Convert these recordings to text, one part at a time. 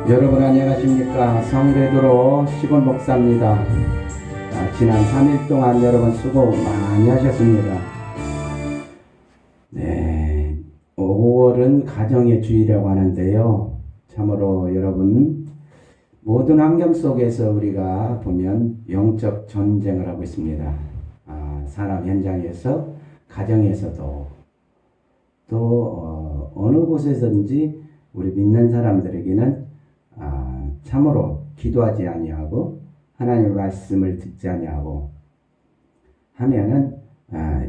여러분 안녕하십니까? 성대도로 시골 목사입니다. 지난 3일 동안 여러분 수고 많이 하셨습니다. 네, 5월은 가정의 주이라고 하는데요. 참으로 여러분 모든 환경 속에서 우리가 보면 영적 전쟁을 하고 있습니다. 산업 현장에서, 가정에서도 또 어느 곳에서든지 우리 믿는 사람들에게는 참으로 기도하지 아니하고 하나님의 말씀을 듣지 아니하고 하면은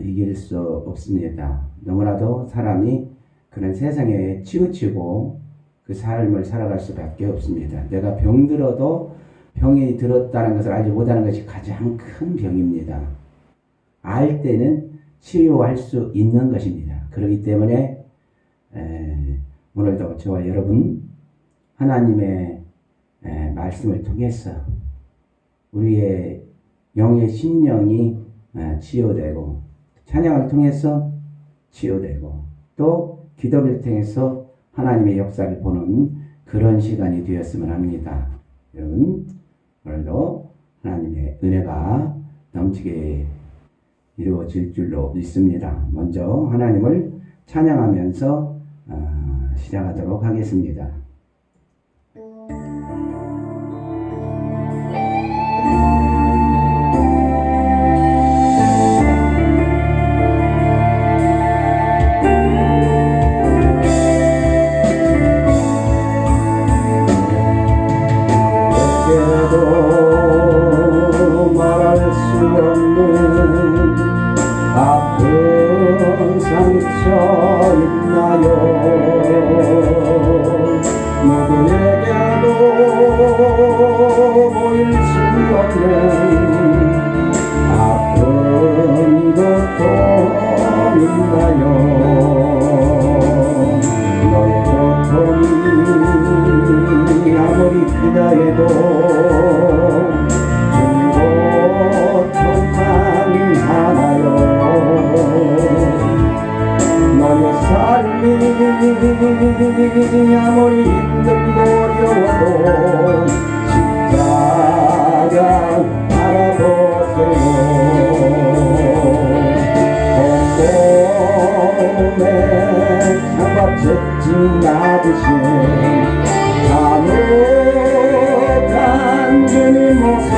이길 수 없습니다. 너무나도 사람이 그런 세상에 치우치고 그 삶을 살아갈 수밖에 없습니다. 내가 병들어도 병이 들었다는 것을 알지 못하는 것이 가장 큰 병입니다. 알 때는 치유할 수 있는 것입니다. 그렇기 때문에 오늘도 저와 여러분 하나님의 말씀을 통해서 우리의 영의 심령이 치유되고 찬양을 통해서 치유되고 또 기도를 통해서 하나님의 역사를 보는 그런 시간이 되었으면 합니다. 여러분 오늘도 하나님의 은혜가 넘치게 이루어질 줄로 믿습니다. 먼저 하나님을 찬양하면서 시작하도록 하겠습니다. 말할 수 없는 아픈 상처 있나요? 누구에게도 보일 수 없는 아픈 고통 있나요? 너의 고통이 아무리 크다 해도 고통만 하나요? 너의 삶이 아무리 힘들고 어려워도 십자가 바라보세요. 온몸에 상박채찍 맞으신 간혹한 주님 모습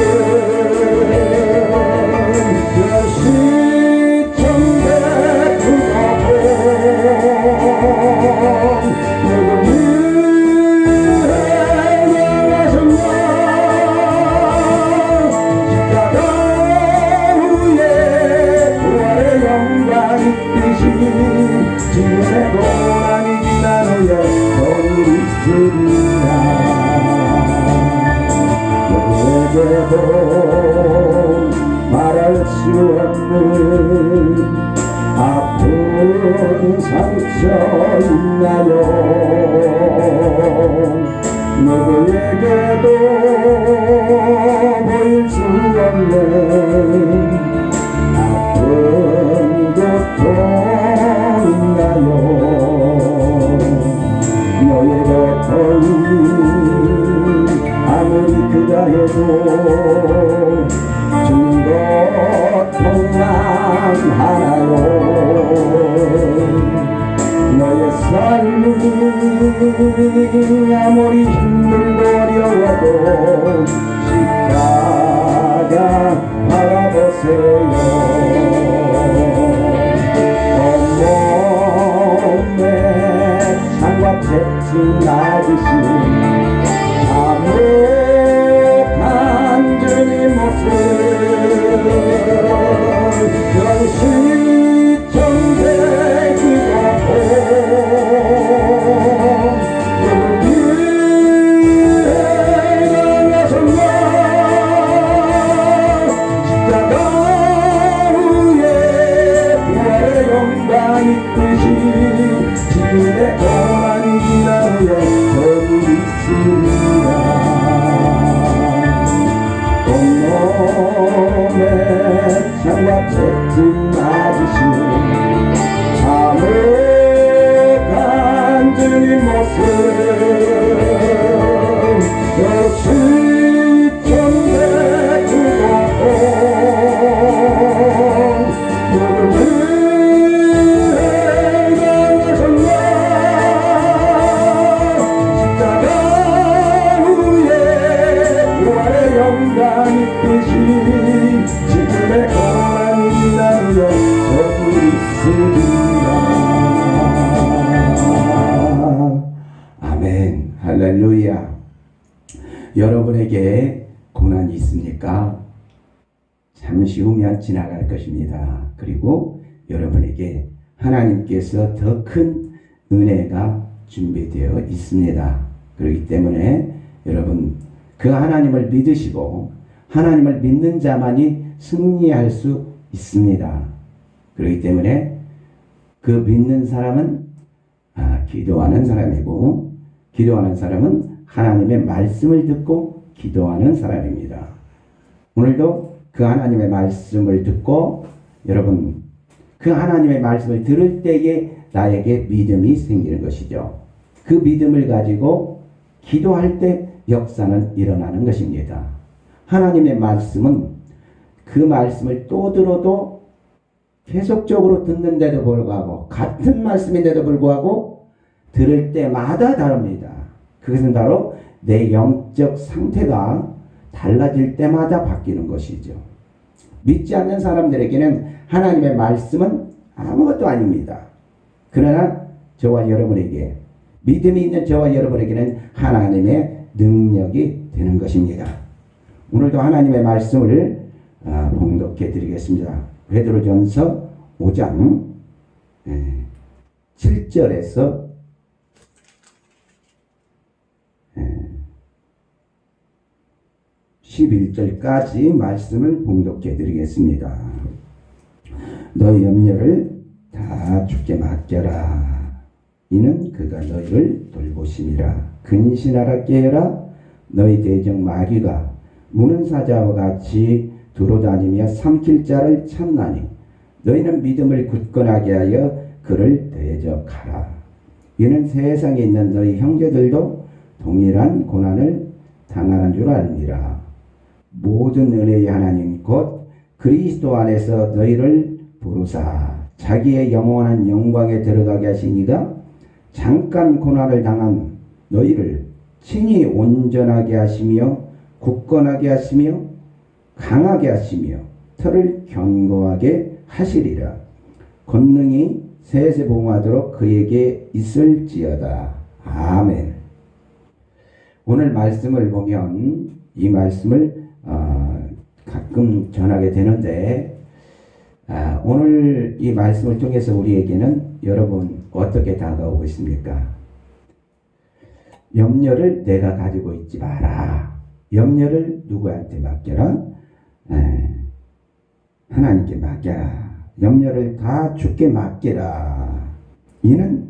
지금의 고난이 지난 후에 돈이 있으리라. 누구에게도 말할 수 없는 아픈 상처 있나요? 누구에게도 보일 수 없는 아픈 고통 너의 고통이 아무리 크다 해도 준 고통만 하나요? 너의 삶이 아무리 힘들고 어려워도 십자가 바라보세요. 채찍 맞으신 참혹한 주님 모습 현시청대 기도하고 누구에게 나가셨나 십자가 후에 부활의 영광 있듯이 지금의 고난이 지난 후에 저기 있으리라. 온몸에 창밖채찍 맞으신 참혹한 주님 모습 아멘. 할렐루야. 여러분에게 고난이 있습니까? 잠시 후면 지나갈 것입니다. 그리고 여러분에게 하나님께서 더 큰 은혜가 준비되어 있습니다. 그렇기 때문에 여러분 그 하나님을 믿으시고 하나님을 믿는 자만이 승리할 수 있습니다. 그렇기 때문에 그 믿는 사람은 기도하는 사람이고 기도하는 사람은 하나님의 말씀을 듣고 기도하는 사람입니다. 오늘도 그 하나님의 말씀을 듣고 여러분 그 하나님의 말씀을 들을 때에 나에게 믿음이 생기는 것이죠. 그 믿음을 가지고 기도할 때 역사는 일어나는 것입니다. 하나님의 말씀은 그 말씀을 또 들어도 계속적으로 듣는데도 불구하고 같은 말씀인데도 불구하고 들을 때마다 다릅니다. 그것은 바로 내 영적 상태가 달라질 때마다 바뀌는 것이죠. 믿지 않는 사람들에게는 하나님의 말씀은 아무것도 아닙니다. 그러나 저와 여러분에게 믿음이 있는 저와 여러분에게는 하나님의 능력이 되는 것입니다. 오늘도 하나님의 말씀을 봉독해 드리겠습니다. 베드로전서 5장 7절에서 11절까지 말씀을 봉독해 드리겠습니다. 너희 염려를 다 주께 맡겨라. 이는 그가 너희를 돌보심이라. 근신하라 깨어라. 너희 대적 마귀가 무는 사자와 같이 두루다니며 삼킬 자를 찾나니 너희는 믿음을 굳건하게 하여 그를 대적하라. 이는 세상에 있는 너희 형제들도 동일한 고난을 당하는 줄 알미라. 모든 은혜의 하나님 곧 그리스도 안에서 너희를 부르사 자기의 영원한 영광에 들어가게 하시니가 잠깐 고난을 당한 너희를 친히 온전하게 하시며 굳건하게 하시며 강하게 하시며 털을 견고하게 하시리라. 권능이 세세봉하도록 그에게 있을지어다. 아멘. 오늘 말씀을 보면 이 말씀을 가끔 전하게 되는데 오늘 이 말씀을 통해서 우리에게는 여러분 어떻게 다가오고 있습니까? 염려를 내가 가지고 있지 마라. 염려를 누구한테 맡겨라? 하나님께 맡겨라. 염려를 다 주께 맡겨라. 이는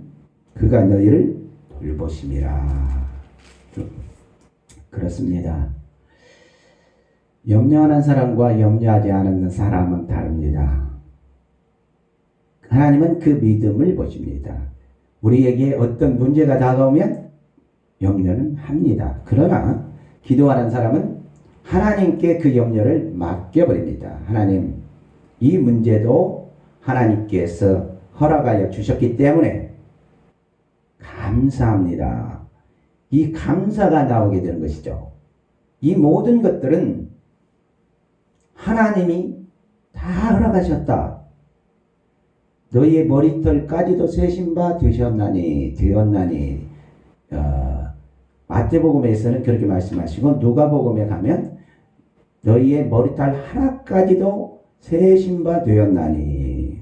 그가 너희를 돌보심이라. 그렇습니다. 염려하는 사람과 염려하지 않는 사람은 다릅니다. 하나님은 그 믿음을 보십니다. 우리에게 어떤 문제가 다가오면 염려는 합니다. 그러나 기도하는 사람은 하나님께 그 염려를 맡겨버립니다. 하나님, 이 문제도 하나님께서 허락하여 주셨기 때문에 감사합니다. 이 감사가 나오게 되는 것이죠. 이 모든 것들은 하나님이 다 허락하셨다. 너희의 머리털까지도 세신 바 되었나니 마태복음에서는 그렇게 말씀하시고 누가복음에 가면 너희의 머리털 하나까지도 세신 바 되었나니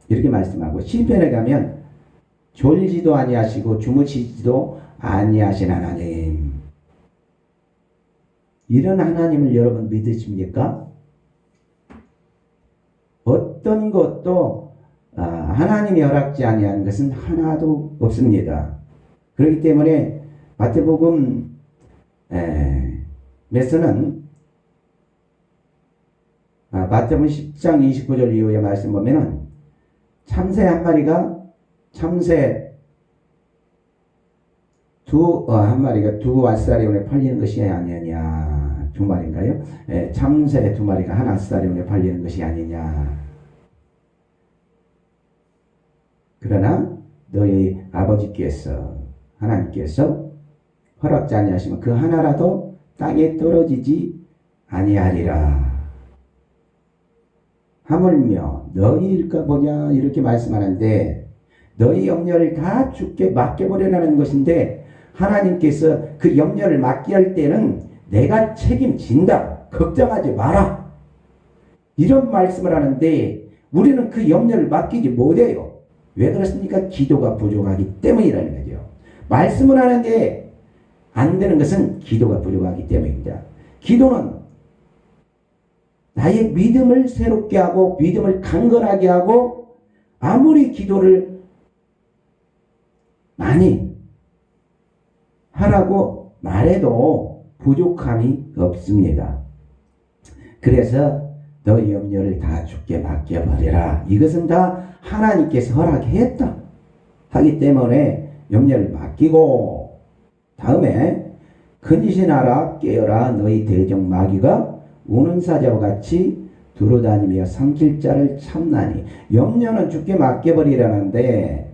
이렇게 말씀하고 시편에 가면 졸지도 아니하시고 주무시지도 아니하신 하나님, 이런 하나님을 여러분 믿으십니까? 어떤 것도 하나님이 허락지 아니하는 것은 하나도 없습니다. 그렇기 때문에 마태복음 에서는 마태복음 10장 29절 이후에 말씀 보면은 참새 한 마리가 한 마리가 두 왓사리온에 팔리는 것이 아니냐. 두 마리인가요? 참새 두 마리가 한 왓사리온에 팔리는 것이 아니냐. 그러나 너희 아버지께서 하나님께서 허락지 아니하시면 그 하나라도 땅에 떨어지지 아니하리라. 하물며 너희일까 보냐 이렇게 말씀하는데 너희 염려를 다 주께 맡겨버리라는 것인데 하나님께서 그 염려를 맡게 할 때는 내가 책임진다. 걱정하지 마라. 이런 말씀을 하는데 우리는 그 염려를 맡기지 못해요. 왜 그렇습니까? 기도가 부족하기 때문이라는 거죠. 말씀을 하는데 안 되는 것은 기도가 부족하기 때문입니다. 기도는 나의 믿음을 새롭게 하고 믿음을 강건하게 하고 아무리 기도를 많이 하라고 말해도 부족함이 없습니다. 그래서 너 염려를 다 주께 맡겨버려라. 이것은 다 하나님께서 허락했다 하기 때문에 염려를 맡기고, 다음에 근신하라 깨어라 너희 대적 마귀가 우는 사자와 같이 두루다니며 삼킬 자를 참나니. 염려는 주께 맡겨버리라는데,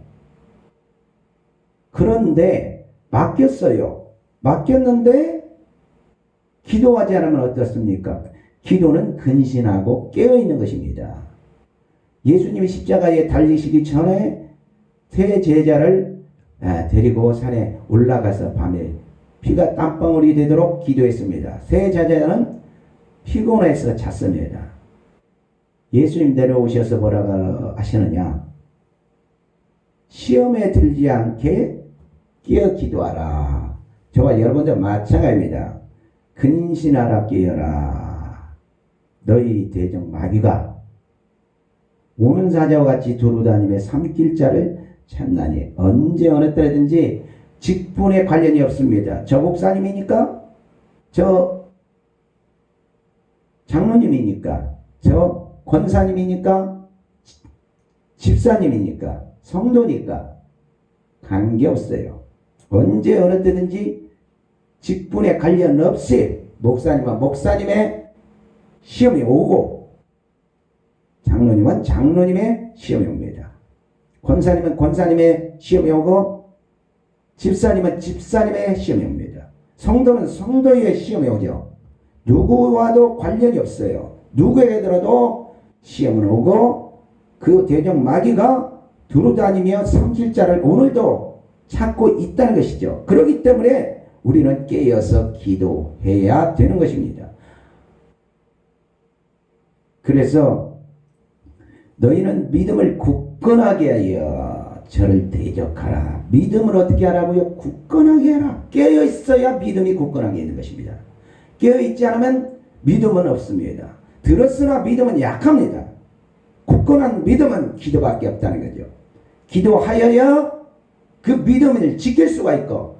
그런데 맡겼어요. 맡겼는데 기도하지 않으면 어떻습니까? 기도는 근신하고 깨어있는 것입니다. 예수님이 십자가에 달리시기 전에 세 제자를 데리고 산에 올라가서 밤에 피가 땀방울이 되도록 기도했습니다. 세 제자는 피곤해서 잤습니다. 예수님 데려오셔서 뭐라고 하시느냐? 시험에 들지 않게 깨어 기도하라. 저와 여러분도 마찬가지입니다. 근신하라 깨어라. 너희 대적 마귀가 오는 사자와 같이 두루다니며 삼킬 자를 참나니. 언제 어느 때든지 직분에 관련이 없습니다. 저 목사님이니까, 저 장로님이니까, 저 권사님이니까, 집사님이니까, 성도니까 관계없어요. 언제 어느 때든지 직분에 관련 없이 목사님은 목사님의 시험이 오고, 장로님은 장로님의 시험이 옵니다. 권사님은 권사님의 시험이 오고, 집사님은 집사님의 시험이 옵니다. 성도는 성도의 시험이 오죠. 누구와도 관련이 없어요. 누구에게 들어도 시험은 오고, 그 대적 마귀가 두루다니며 삼킬 자를 오늘도 찾고 있다는 것이죠. 그렇기 때문에 우리는 깨어서 기도해야 되는 것입니다. 그래서 너희는 믿음을 굳건하게 하여 저를 대적하라. 믿음을 어떻게 하라고요? 굳건하게 하라. 깨어 있어야 믿음이 굳건하게 있는 것입니다. 깨어 있지 않으면 믿음은 없습니다. 들었으나 믿음은 약합니다. 굳건한 믿음은 기도밖에 없다는 거죠. 기도하여야 그 믿음을 지킬 수가 있고,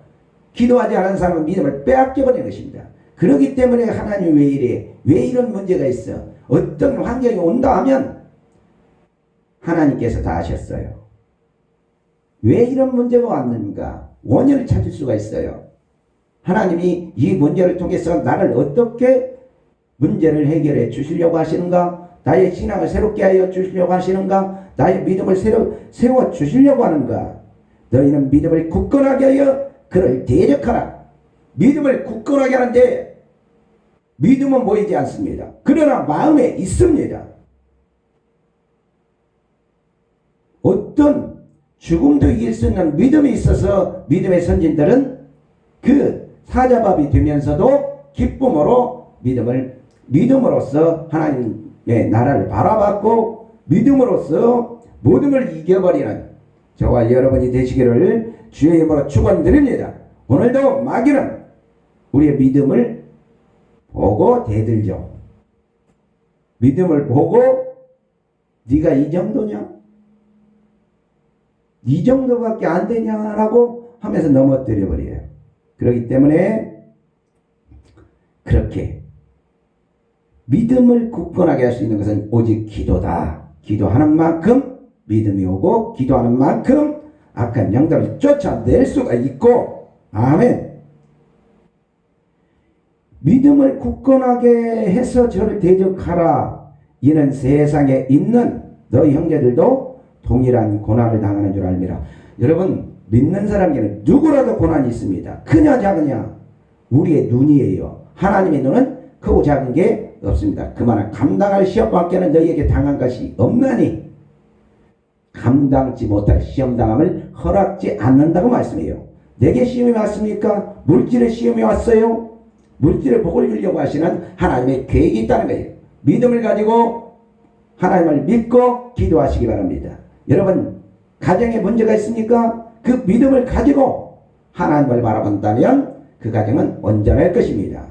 기도하지 않은 사람은 믿음을 빼앗겨버리는 것입니다. 그렇기 때문에 하나님 왜 이래? 왜 이런 문제가 있어? 어떤 환경이 온다 하면 하나님께서 다 하셨어요. 왜 이런 문제가 왔는가? 원인을 찾을 수가 있어요. 하나님이 이 문제를 통해서 나를 어떻게 문제를 해결해 주시려고 하시는가? 나의 신앙을 새롭게 하여 주시려고 하시는가? 나의 믿음을 세워 주시려고 하는가? 너희는 믿음을 굳건하게 하여 그를 대적하라. 믿음을 굳건하게 하는데 믿음은 보이지 않습니다. 그러나 마음에 있습니다. 어떤 죽음도 이길 수 있는 믿음이 있어서 믿음의 선진들은 그 사자밥이 되면서도 기쁨으로 믿음으로써 하나님의 나라를 바라봤고, 믿음으로써 모든 걸 이겨버리는 저와 여러분이 되시기를 주의 이름으로 축원드립니다. 오늘도 마귀는 우리의 믿음을 보고 대들죠. 믿음을 보고 네가 이 정도냐? 이 정도밖에 안 되냐라고 하면서 넘어뜨려 버려요. 그렇기 때문에 그렇게 믿음을 굳건하게 할 수 있는 것은 오직 기도다. 기도하는 만큼 믿음이 오고, 기도하는 만큼 악한 영들을 쫓아낼 수가 있고, 아멘. 믿음을 굳건하게 해서 저를 대적하라. 이는 세상에 있는 너희 형제들도 동일한 고난을 당하는 줄 알미라. 여러분, 믿는 사람에게는 누구라도 고난이 있습니다. 크냐 작으냐 우리의 눈이에요. 하나님의 눈은 크고 작은 게 없습니다. 그만한 감당할 시험밖에는 너희에게 당한 것이 없나니 감당치 못할 시험당함을 허락지 않는다고 말씀해요. 내게 시험이 왔습니까? 물질의 시험이 왔어요? 물질의 복을 주려고 하시는 하나님의 계획이 있다는 거예요. 믿음을 가지고 하나님을 믿고 기도하시기 바랍니다. 여러분, 가정에 문제가 있습니까? 그 믿음을 가지고 하나님을 바라본다면 그 가정은 온전할 것입니다.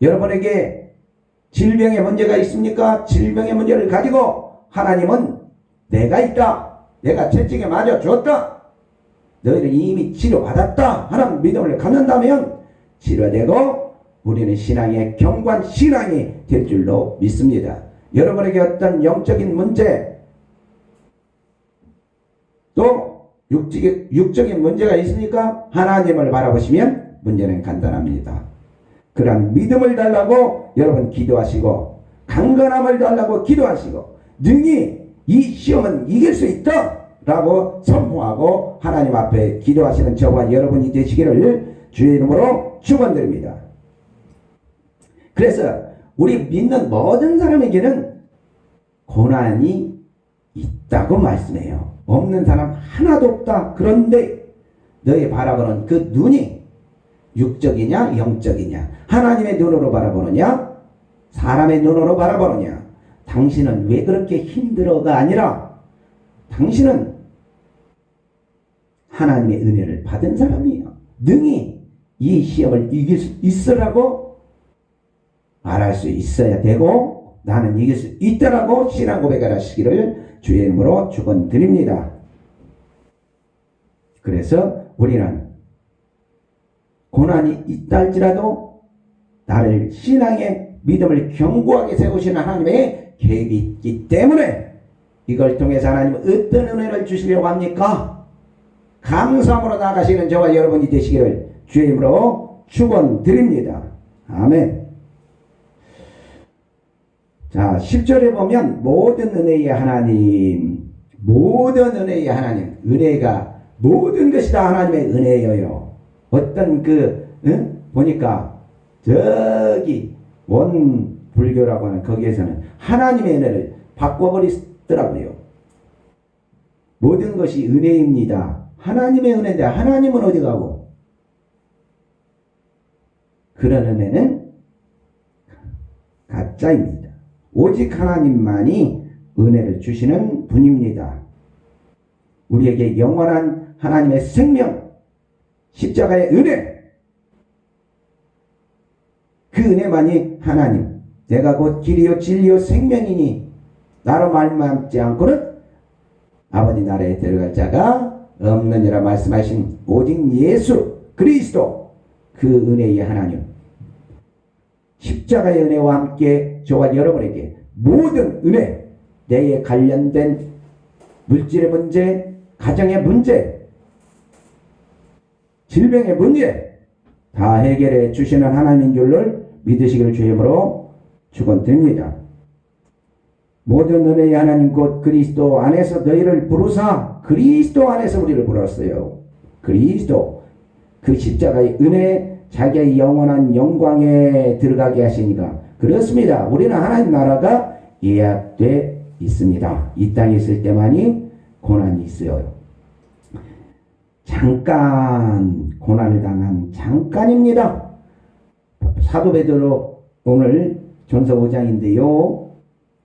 여러분에게 질병의 문제가 있습니까? 질병의 문제를 가지고 하나님은 내가 있다. 내가 채찍에 맞아 줬다. 너희는 이미 치료받았다. 하는 믿음을 갖는다면 치료되고 우리는 신앙의 경관 신앙이 될 줄로 믿습니다. 여러분에게 어떤 영적인 문제 또 육적인 문제가 있으니까 하나님을 바라보시면 문제는 간단합니다. 그러한 믿음을 달라고 여러분 기도하시고 강건함을 달라고 기도하시고 능히 이 시험은 이길 수 있다 라고 선포하고 하나님 앞에 기도하시는 저와 여러분이 되시기를 주의 이름으로 축원드립니다. 그래서 우리 믿는 모든 사람에게는 고난이 있다고 말씀해요. 없는 사람 하나도 없다. 그런데 너희 바라보는 그 눈이 육적이냐 영적이냐, 하나님의 눈으로 바라보느냐 사람의 눈으로 바라보느냐. 당신은 왜 그렇게 힘들어가 아니라 당신은 하나님의 은혜를 받은 사람이에요. 능히 이 시험을 이길 수 있으라고 말할 수 있어야 되고 나는 이길 수 있다라고 신앙 고백을 하시기를 주의 이름으로 축원드립니다. 그래서 우리는 고난이 있다 할지라도 나를 신앙의 믿음을 견고하게 세우시는 하나님의 계획이 있기 때문에 이걸 통해서 하나님은 어떤 은혜를 주시려고 합니까? 감사함으로 나아가시는 저와 여러분이 되시기를 주의 이름으로 축원드립니다. 아멘. 자, 10절에 보면 모든 은혜의 하나님, 모든 은혜의 하나님, 은혜가 모든 것이 다 하나님의 은혜예요. 어떤 보니까 저기 원 불교라고 하는 거기에서는 하나님의 은혜를 바꿔버리더라고요. 모든 것이 은혜입니다. 하나님의 은혜인데 하나님은 어디 가고? 그런 은혜는 가짜입니다. 오직 하나님만이 은혜를 주시는 분입니다. 우리에게 영원한 하나님의 생명, 십자가의 은혜, 그 은혜만이 하나님, 내가 곧 길이요 진리요 생명이니 나로 말미암지 않고는 아버지 나라에 들어갈 자가 없느니라 말씀하신 오직 예수 그리스도, 그 은혜의 하나님, 십자가의 은혜와 함께 저와 여러분에게 모든 은혜, 내에 관련된 물질의 문제, 가정의 문제, 질병의 문제 다 해결해 주시는 하나님인 줄을 믿으시기를 주의 이름으로 축원드립니다. 모든 은혜의 하나님 곧 그리스도 안에서 너희를 부르사, 그리스도 안에서 우리를 불렀어요. 그리스도, 그 십자가의 은혜, 자기의 영원한 영광에 들어가게 하시니까 그렇습니다. 우리는 하나님 나라가 예약되어 있습니다. 이 땅에 있을 때만이 고난이 있어요. 잠깐 고난을 당한 잠깐입니다. 사도 베드로 오늘 전서 5장인데요.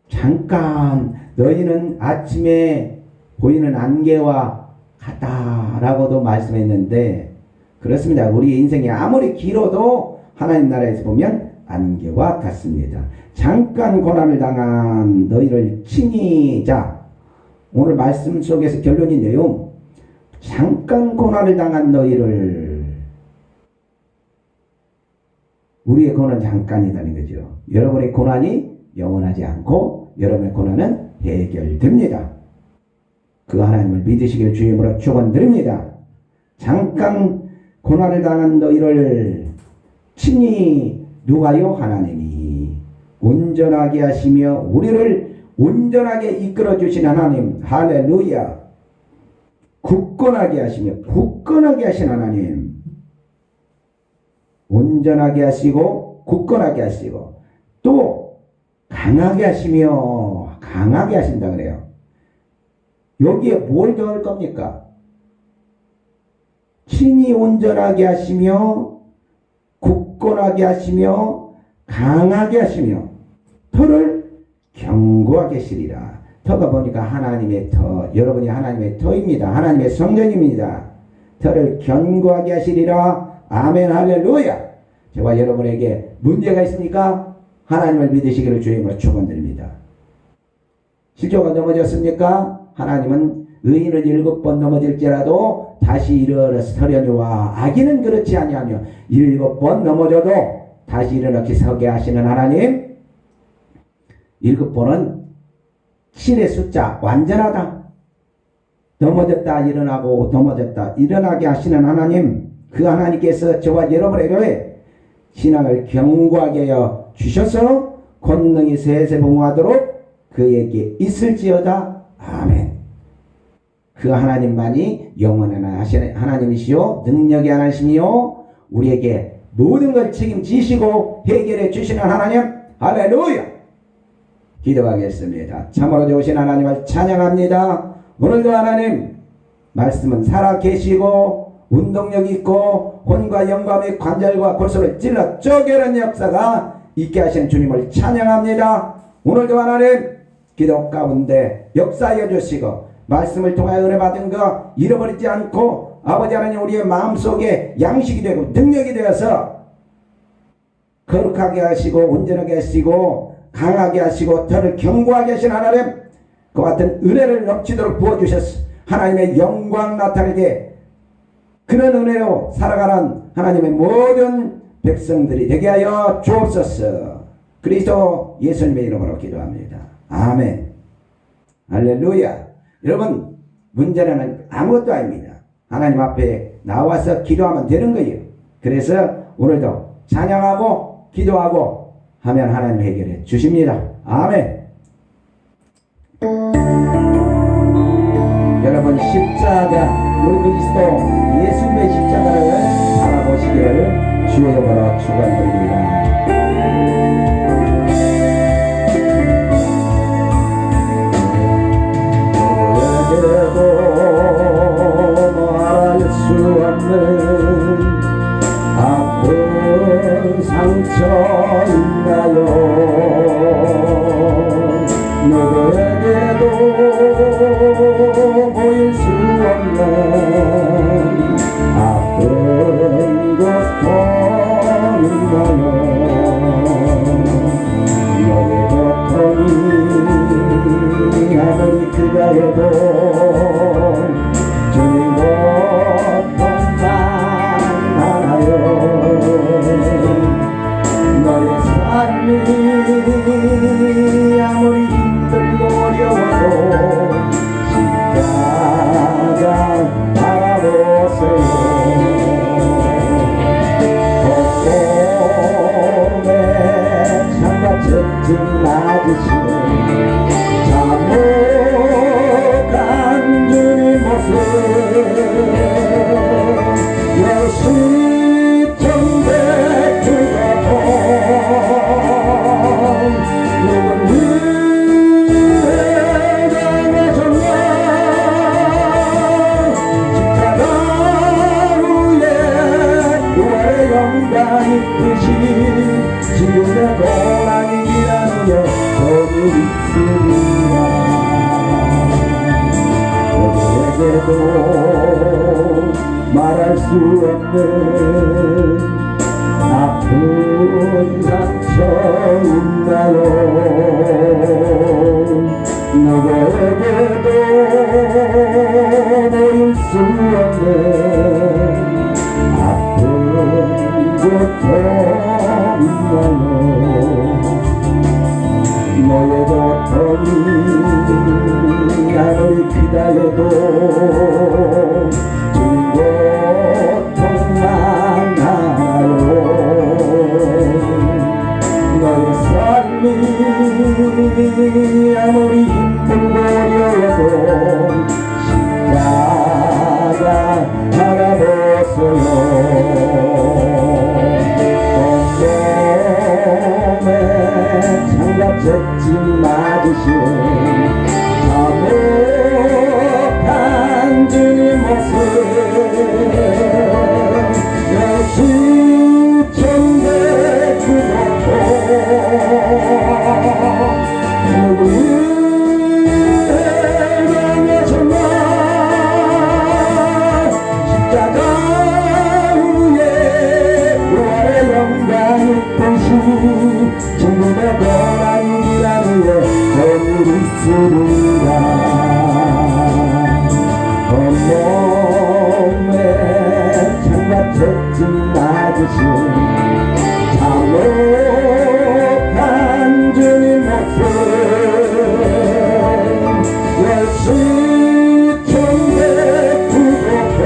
잠깐 너희는 아침에 보이는 안개와 같다라고도 말씀했는데 그렇습니다. 우리 인생이 아무리 길어도 하나님 나라에서 보면 안개와 같습니다. 잠깐 고난을 당한 너희를 친히, 자, 오늘 말씀 속에서 결론인데요. 잠깐 고난을 당한 너희를, 우리의 고난 잠깐이라는 거죠. 여러분의 고난이 영원하지 않고 여러분의 고난은 해결됩니다. 그 하나님을 믿으시기를 주의 이름으로 축원드립니다. 잠깐 고난을 당한 너희를 친히, 누가요? 하나님이 온전하게 하시며 우리를 온전하게 이끌어 주신 하나님, 할렐루야. 굳건하게 하시며 굳건하게 하신 하나님, 온전하게 하시고 굳건하게 하시고 또 강하게 하시며 강하게 하신다 그래요. 여기에 뭘 더할 겁니까? 친히 온전하게 하시며 굳건하게 하시며 강하게 하시며 터를 견고하게 하시리라. 터가 보니까 하나님의 터, 여러분이 하나님의 터입니다. 하나님의 성전입니다. 터를 견고하게 하시리라. 아멘 할렐루야. 제가 여러분에게 문제가 있습니까? 하나님을 믿으시기를 주님으로 축원드립니다. 실조가 넘어졌습니까? 하나님은 의인은 7번 넘어질지라도 다시 일어서려니와 악인은 그렇지 아니하며 7번 넘어져도 다시 일어나게 서게 하시는 하나님. 7번은 7의 숫자, 완전하다. 넘어졌다 일어나고 넘어졌다 일어나게 하시는 하나님. 그 하나님께서 저와 여러분에게 신앙을 견고하게 하여 주셔서 권능이 세세봉하도록 그에게 있을지어다. 아멘. 그 하나님만이 영원한 하나님이시요 능력이 하나님이시며 우리에게 모든 걸 책임지시고 해결해 주시는 하나님. 할렐루야. 기도하겠습니다. 참으로 좋으신 하나님을 찬양합니다. 오늘도 하나님 말씀은 살아계시고 운동력 있고 혼과 영감의 관절과 골수를 찔러 쪼개는 역사가 있게 하신 주님을 찬양합니다. 오늘도 하나님 기도 가운데 역사하여 주시고 말씀을 통하여 은혜 받은 거 잃어버리지 않고 아버지 하나님 우리의 마음속에 양식이 되고 능력이 되어서 거룩하게 하시고 온전하게 하시고 강하게 하시고 터를 견고하게 하신 하나님, 그 같은 은혜를 넘치도록 부어주셔서 하나님의 영광 나타내게 그런 은혜로 살아가는 하나님의 모든 백성들이 되게 하여 주옵소서. 그리스도 예수님의 이름으로 기도합니다. 아멘. 할렐루야. 여러분 문제는 아무것도 아닙니다. 하나님 앞에 나와서 기도하면 되는 거예요. 그래서 오늘도 찬양하고 기도하고 하면 하나님 해결해 주십니다. 아멘. 여러분 십자가 우리 그리스도 예수님의 십자가를 바라보시기를 주의 이름으로 축원드립니다. 말할 수 없는 아픈 상처 있나요? 누구에게도 보일 수 없는 아픈 고통 있나요? 너의 고통이 아무리 크다 해도 주님 고통만 알아요. 너의 삶이 아무리 힘들고 어려워도 십자가 바라보세요. 봄에 창과 젖은 맞으시는 참혹한 주님 모습 열심정백 지금의 고난이 기다려 저기 있습니다. 누구에게도 말할 수 없는 아픈 상처 있나요? 누구에게도 보일 수 없는 고통 있나요? 너의 고통이 아무리 크다 해도 그 고통만 알아요. 너의 삶이 아무리 힘들고 어려워도 십자가 바라보세요. 젖진 맞으신 참혹한 주님 모습 역시 천백구도포 누구에게 정말 십자가 후에 부활의 영광이 되시 주님의 고난 기란 후에 전율이 있으리라 온몸에 창같이 찢어지신 참혹한 주님 모습 역시 천백구도포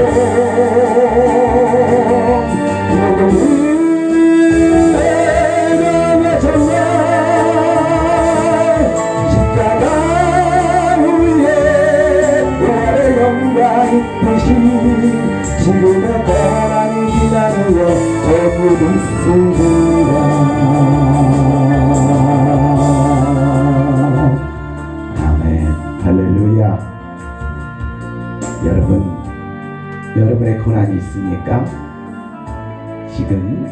누구에게 정말 십자가 후에 부활의 영광이 되시 지금의 고난 기간 후에 전율이 있으리라 아멘 할렐루야 여러분의 고난이 있습니까? 지금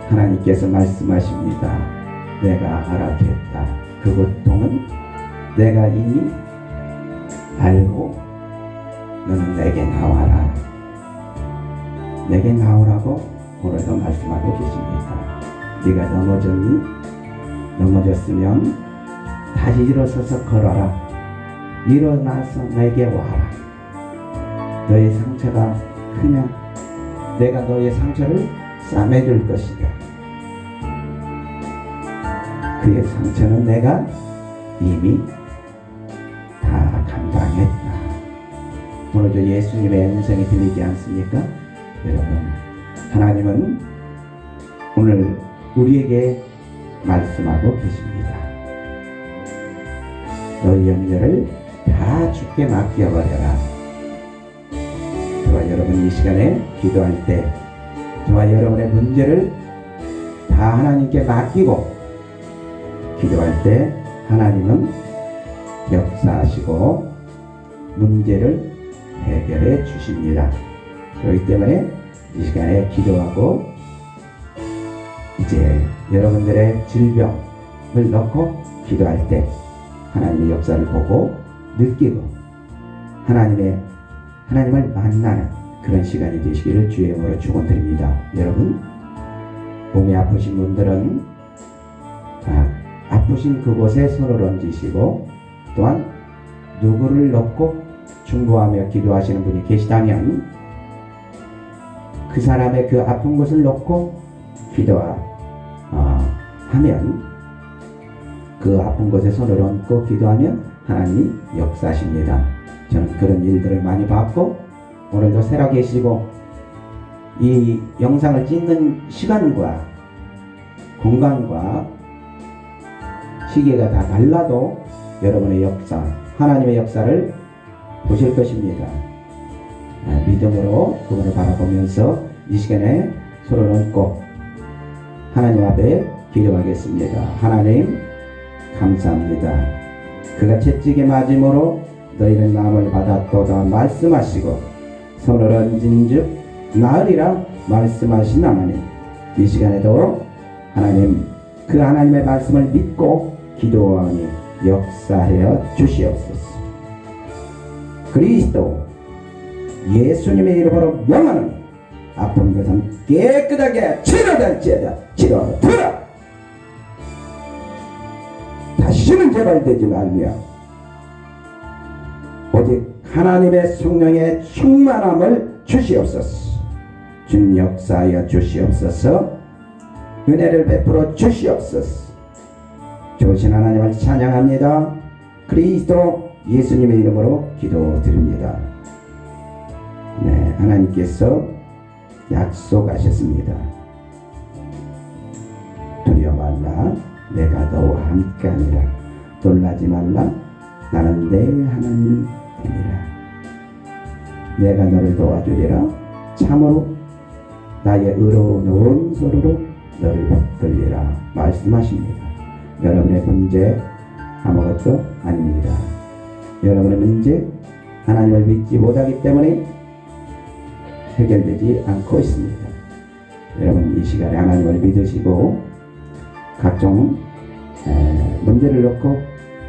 하나님께서 말씀하십니다. 내가 알았겠다. 그 고통은 내가 이미 알고 너는 내게 나와라. 내게 나오라고 오늘도 말씀하고 계십니다. 네가 넘어졌니? 넘어졌으면 다시 일어서서 걸어라. 일어나서 내게 와라. 너의 상처가 크냐? 내가 너의 상처를 싸매줄 것이다. 그의 상처는 내가 이미 다 감당했다. 오늘도 예수님의 음성이 들리지 않습니까? 여러분, 하나님은 오늘 우리에게 말씀하고 계십니다. 너희 염려를 다 주께 맡겨버려라. 저와 여러분 이 시간에 기도할 때 저와 여러분의 문제를 다 하나님께 맡기고 기도할 때 하나님은 역사하시고 문제를 해결해 주십니다. 그렇기 때문에 이 시간에 기도하고 이제 여러분들의 질병을 넣고 기도할 때 하나님의 역사를 보고 느끼고 하나님을 만나는 그런 시간이 되시기를 주의 이름으로 축원드립니다. 여러분, 몸이 아프신 분들은 아프신 그곳에 손을 얹으시고 또한 누구를 넣고 중보하며 기도하시는 분이 계시다면 그 사람의 그 아픈 곳을 놓고 기도하면 그 아픈 곳에 손을 얹고 기도하면 하나님이 역사하십니다. 저는 그런 일들을 많이 봤고 오늘도 살아계시고 이 영상을 찍는 시간과 공간과 시계가 다 달라도 여러분의 역사, 하나님의 역사를 보실 것입니다. 믿음으로 그분을 바라보면서 이 시간에 손을 얹고 하나님 앞에 기도하겠습니다. 하나님 감사합니다. 그가 채찍에 맞음으로 너희는 나음을 받았도다 말씀하시고 손을 얹은 즉 나으리라 말씀하신 하나님, 이 시간에도 하나님 그 하나님의 말씀을 믿고 기도하니 역사하여 주시옵소서. 그리스도 예수님의 이름으로 명하는 아픈 것은 깨끗하게 치료될지어다. 치료되라. 다시는 재발되지 말며 오직 하나님의 성령의 충만함을 주시옵소서. 주님 역사하여 주시옵소서. 은혜를 베풀어 주시옵소서. 좋으신 하나님을 찬양합니다. 그리스도 예수님의 이름으로 기도드립니다. 네, 하나님께서 약속하셨습니다. 두려워 말라, 내가 너와 함께하니라. 놀라지 말라, 나는 내 하나님이 되니라. 내가 너를 도와주리라. 참으로 나의 의로운 오른손으로 너를 붙들리라 말씀하십니다. 여러분의 문제 아무것도 아닙니다. 여러분의 문제 하나님을 믿지 못하기 때문에 해결되지 않고 있습니다. 여러분 이 시간에 하나님을 믿으시고 각종 문제를 놓고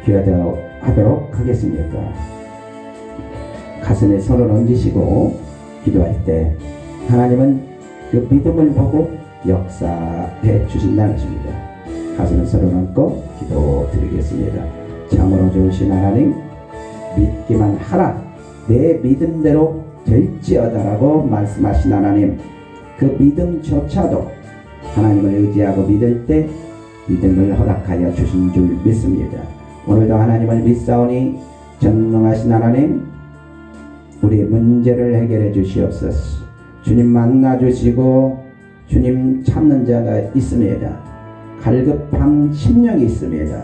기도하도록 하겠습니다. 가슴에 손을 얹으시고 기도할 때 하나님은 그 믿음을 보고 역사해 주신다는 것입니다. 가슴에 손을 얹고 기도드리겠습니다. 참으로 좋으신 하나님, 믿기만 하라, 내 믿음대로 될지어다라고 말씀하신 하나님, 그 믿음조차도 하나님을 의지하고 믿을 때 믿음을 허락하여 주신 줄 믿습니다. 오늘도 하나님을 믿사오니 전능하신 하나님, 우리의 문제를 해결해 주시옵소서. 주님 만나 주시고 주님 찾는 자가 있습니다. 갈급한 심령이 있습니다.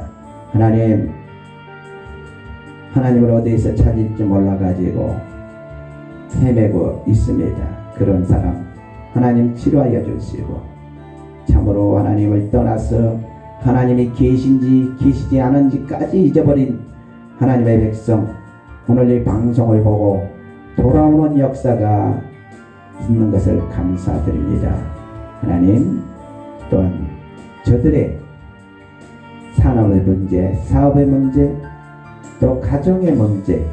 하나님을 어디에서 찾을지 몰라가지고 헤매고 있습니다. 그런 사람 하나님 치료하여 주시고, 참으로 하나님을 떠나서 하나님이 계신지 계시지 않은지까지 잊어버린 하나님의 백성, 오늘 이 방송을 보고 돌아오는 역사가 있는 것을 감사드립니다. 하나님, 또한 저들의 산업의 문제, 사업의 문제, 또 가정의 문제,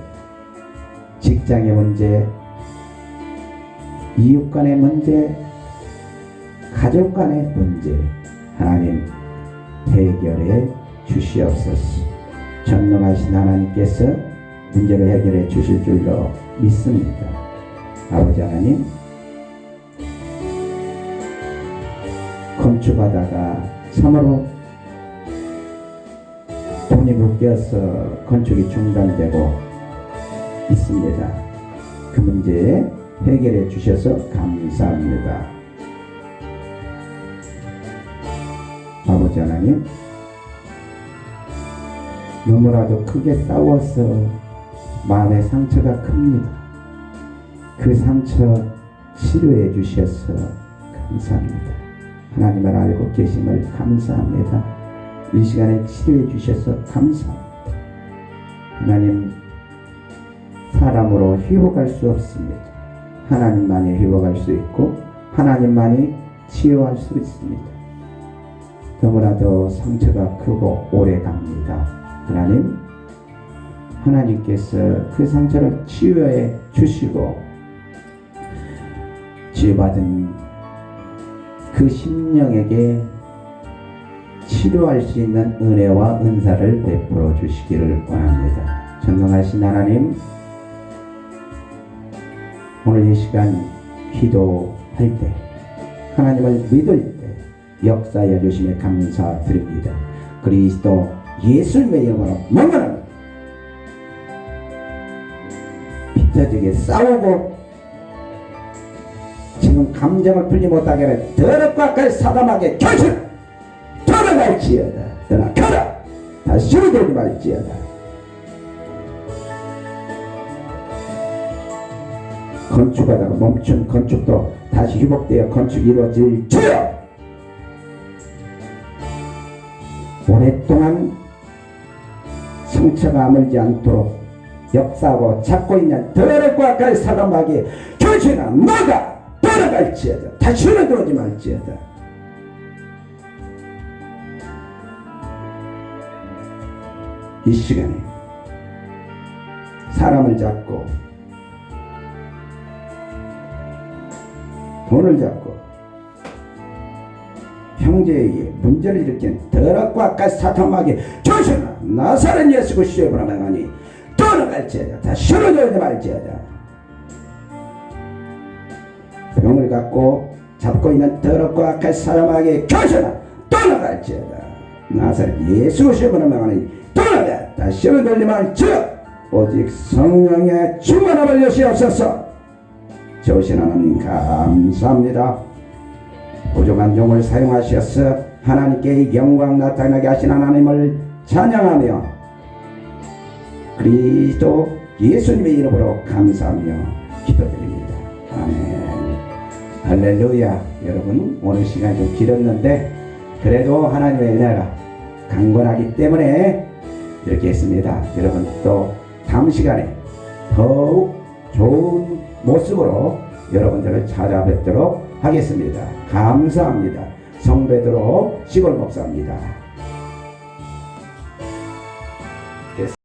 직장의 문제, 이웃 간의 문제, 가족 간의 문제, 하나님 해결해 주시옵소서. 전능하신 하나님께서 문제를 해결해 주실 줄로 믿습니다. 아버지 하나님, 건축하다가 참으로 돈이 묶여서 건축이 중단되고 있습니다. 그 문제 해결해 주셔서 감사합니다. 아버지 하나님, 너무나도 크게 싸워서 마음의 상처가 큽니다. 그 상처 치료해 주셔서 감사합니다. 하나님을 알고 계심을 감사합니다. 이 시간에 치료해 주셔서 감사합니다. 하나님, 사람으로 회복할 수 없습니다. 하나님만이 회복할 수 있고 하나님만이 치유할 수 있습니다. 너무나도 상처가 크고 오래 갑니다. 하나님께서 그 상처를 치유해 주시고 치유받은 그 심령에게 치료할 수 있는 은혜와 은사를 베풀어 주시기를 원합니다. 전능하신 하나님, 오늘 이 시간 기도할 때, 하나님을 믿을 때 역사해 주심에 감사드립니다. 그리스도 예수님의 이름으로 명령합니다. 피터지게 싸우고 지금 감정을 풀지 못하게 하는 더럽고 악할 사람에게 결실 떠나갈지어다. 떠나가라. 다시는 되지 말지어다. 건축하다가 멈춘 건축도 다시 회복되어 건축이 이루어질 주여. 오랫동안 상처가 아물지 않도록 역사하고 찾고 있는 더럽고 악할 사람에게 결실아 너가 떠나갈지어다. 다시는 들어오지 말지어다. 이 시간에 사람을 잡고 돈을 잡고 형제에게 문제를 일으킨 더럽고 악한 사탄마귀 조심하라. 나사렛 예수 그리스도의 이름으로 명하니 떠나갈지어다. 다시는 들어오지 말지어다. 병을 갖고 잡고 있는 더럽고 악한 사람에게 조심하라. 떠나갈지어다. 나사렛 예수 그리스도의 이름으로 명하니 떠나가. 다시는 들지 말지어다. 오직 성령의 충만함을 여시옵소서. 좋으신 하나님 감사합니다. 부족한 종을 사용하셔서 하나님께 영광 나타나게 하신 하나님을 찬양하며 그리스도 예수님의 이름으로 감사하며 기도드립니다. 아멘. 할렐루야. 여러분, 오늘 시간이 좀 길었는데 그래도 하나님의 은혜가 강건하기 때문에 이렇게 했습니다. 여러분, 또 다음 시간에 더욱 좋은 모습으로 여러분들을 찾아뵙도록 하겠습니다. 감사합니다. 성베드로 시골 목사입니다.